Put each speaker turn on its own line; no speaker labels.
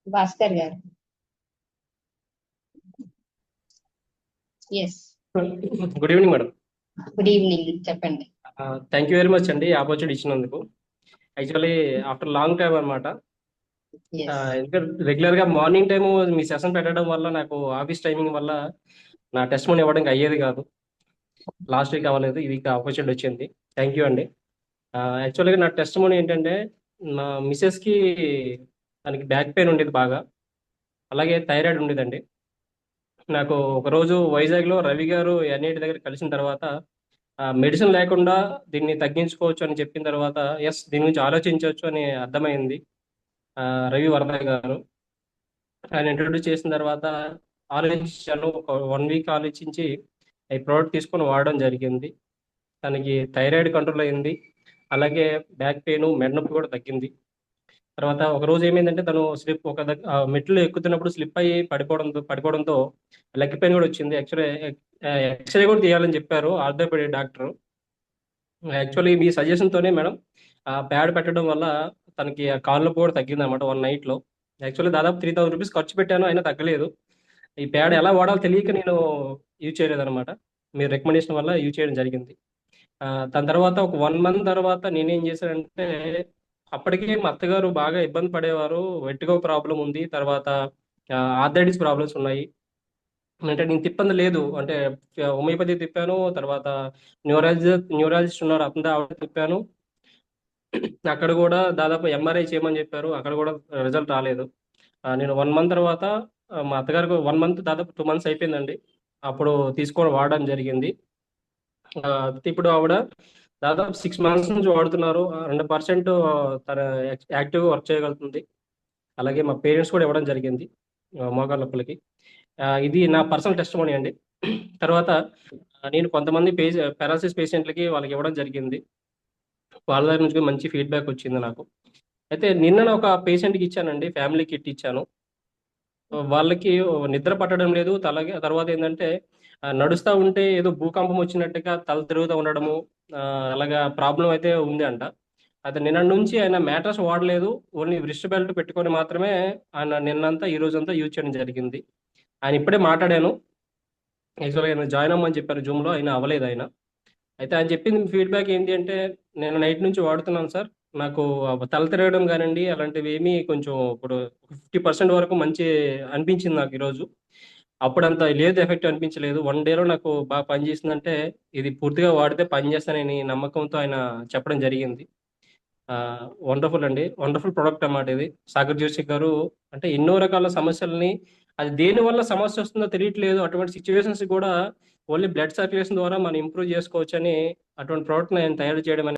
భాస్కర్ గారు. Yes.
Good evening madam.
Good evening, చెప్పండి.
Thank you very much అండి opportunity ఇచ్చినందుకు. యాక్చువల్లీ ఆఫ్టర్ లాంగ్ టైం అనమాట.
ఎస్.
ఎందుకంటే రెగ్యులర్ గా మార్నింగ్ టైం మీ సెషన్ పెట్టడం వల్ల నాకు ఆఫీస్ టైమింగ్ వల్ల నా టెస్ట్ మనీ ఇవ్వడానికి అయ్యేది కాదు. లాస్ట్ వీక్ అవ్వలేదు, ఈ వీక్ ఆపర్చునిటీ వచ్చింది. థ్యాంక్ యూ అండి. యాక్చువల్గా నా టెస్ట్ మనీ ఏంటంటే, మా మిసెస్ కి తనకి బ్యాక్ పెయిన్ ఉండేది బాగా, అలాగే థైరాయిడ్ ఉండేదండి. నాకు ఒక రోజు వైజాగ్ లో రవి గారు ఎన్ఐటి దగ్గర కలిసిన తర్వాత మెడిసిన్ లేకుండా దీన్ని తగ్గించుకోవచ్చు అని చెప్పిన తర్వాత ఎస్, దీని గురించి ఆలోచించవచ్చు అని అర్థమైంది. ఆ, రవి వరద గారు ఆయన ఇంట్రొడ్యూస్ చేసిన తర్వాత ఆలోచించాను. ఒక 1 వీక్ ఆలోచించి ఈ ప్రోడక్ట్ తీసుకొని వాడడం జరిగింది. తనకి థైరాయిడ్ కంట్రోల్ అయింది, అలాగే బ్యాక్ పెయిన్ మెడ నొప్పి కూడా తగ్గింది. తర్వాత ఒక రోజు ఏమైందంటే, తను స్లిప్ మెట్లు ఎక్కుతున్నప్పుడు స్లిప్ అయ్యి పడిపోవడంతో లెగ్ పెయిన్ కూడా వచ్చింది. ఎక్స్రే కూడా తీయాలని చెప్పారు ఆర్థోపెడిక్ డాక్టర్. యాక్చువల్లీ మీ సజెషన్ తోనే మేడం ఆ ప్యాడ్ పెట్టడం వల్ల తనకి ఆ కాళ్ళ నొప్పి కూడా తగ్గింది అనమాట 1 నైట్ లో. యాక్చువల్లీ దాదాపు 3000 రూపీస్ ఖర్చు పెట్టాను, అయినా తగ్గలేదు. ఈ ప్యాడ్ ఎలా వాడాలో తెలియక నేను యూజ్ చేయలేదు అనమాట. మీ రికమెండేషన్ వల్ల యూజ్ చేయడం జరిగింది. దాని తర్వాత ఒక 1 మంత్ తర్వాత నేనేం చేశానంటే, అప్పటికే మా అత్తగారు బాగా ఇబ్బంది పడేవారు. వెట్టిగో ప్రాబ్లం ఉంది, తర్వాత ఆర్థరైటిస్ ప్రాబ్లమ్స్ ఉన్నాయి. అంటే నేను తిప్పంది లేదు, అంటే హోమియోపతి తిప్పాను, తర్వాత న్యూరాలజిస్ట్ ఉన్నారు అతని ఆవిడ తిప్పాను. అక్కడ కూడా దాదాపు ఎంఆర్ఐ చేయమని చెప్పారు, అక్కడ కూడా రిజల్ట్ రాలేదు. నేను 1 మంత్ తర్వాత మా అత్తగారికి 1 మంత్ దాదాపు 2 మంత్స్ అయిపోయిందండి, అప్పుడు తీసుకొని వాడడం జరిగింది. ఆ, ఇప్పుడు ఆవిడ దాదాపు 6 మంత్స్ నుంచి వాడుతున్నారు. 2% తన యాక్టివ్గా వర్క్ చేయగలుగుతుంది. అలాగే మా పేరెంట్స్ కూడా ఇవ్వడం జరిగింది మోకాళ్ళ నొప్పులకి. ఇది నా పర్సనల్ టెస్ట్ మనీ అండి. తర్వాత నేను కొంతమంది పారాలసిస్ పేషెంట్లకి వాళ్ళకి ఇవ్వడం జరిగింది. వాళ్ళ దగ్గర నుంచి కూడా మంచి ఫీడ్బ్యాక్ వచ్చింది నాకు. అయితే నిన్న ఒక పేషెంట్కి ఇచ్చానండి, ఫ్యామిలీ కిట్ ఇచ్చాను. వాళ్ళకి నిద్ర పట్టడం లేదు. తర్వాత ఏంటంటే, నడుస్తూ ఉంటే ఏదో భూకంపం వచ్చినట్టుగా తల తిరుగుతూ ఉండడము, అలాగా ప్రాబ్లం అయితే ఉంది అంట. అయితే నిన్న నుంచి ఆయన మ్యాట్రస్ వాడలేదు, ఓన్లీ రిస్ట్ బెల్ట్ పెట్టుకొని మాత్రమే ఆయన నిన్నంతా ఈ రోజంతా యూజ్ చేయడం జరిగింది. ఆయన ఇప్పుడే మాట్లాడాను. యాక్చువల్గా ఆయన జాయిన్ అవ్వమని చెప్పారు జూమ్లో, అయినా అవ్వలేదు ఆయన. అయితే ఆయన చెప్పింది ఫీడ్బ్యాక్ ఏంటి అంటే, నేను నైట్ నుంచి వాడుతున్నాను సార్, నాకు తల తిరగడం కానివ్వండి అలాంటివి ఏమీ కొంచెం ఇప్పుడు 50% వరకు మంచి అనిపించింది నాకు ఈరోజు. అప్పుడంత లేదు, ఎఫెక్ట్ అనిపించలేదు. 1 డేలో నాకు బాగా పనిచేసిందంటే, ఇది పూర్తిగా వాడితే పనిచేస్తానని నమ్మకంతో ఆయన చెప్పడం జరిగింది. వండర్ఫుల్ అండి, వండర్ఫుల్ ప్రొడక్ట్ అన్నమాట ఇది. సాగర్ జోషి గారు అంటే ఎన్నో రకాల సమస్యల్ని, అది దేని వల్ల సమస్య వస్తుందో తెలియట్లేదు, అటువంటి సిచ్యువేషన్స్ కూడా ఓన్లీ బ్లడ్ సర్క్యులేషన్ ద్వారా మనం ఇంప్రూవ్ చేసుకోవచ్చని అటువంటి ప్రోడక్ట్ ఆయన తయారు చేయడం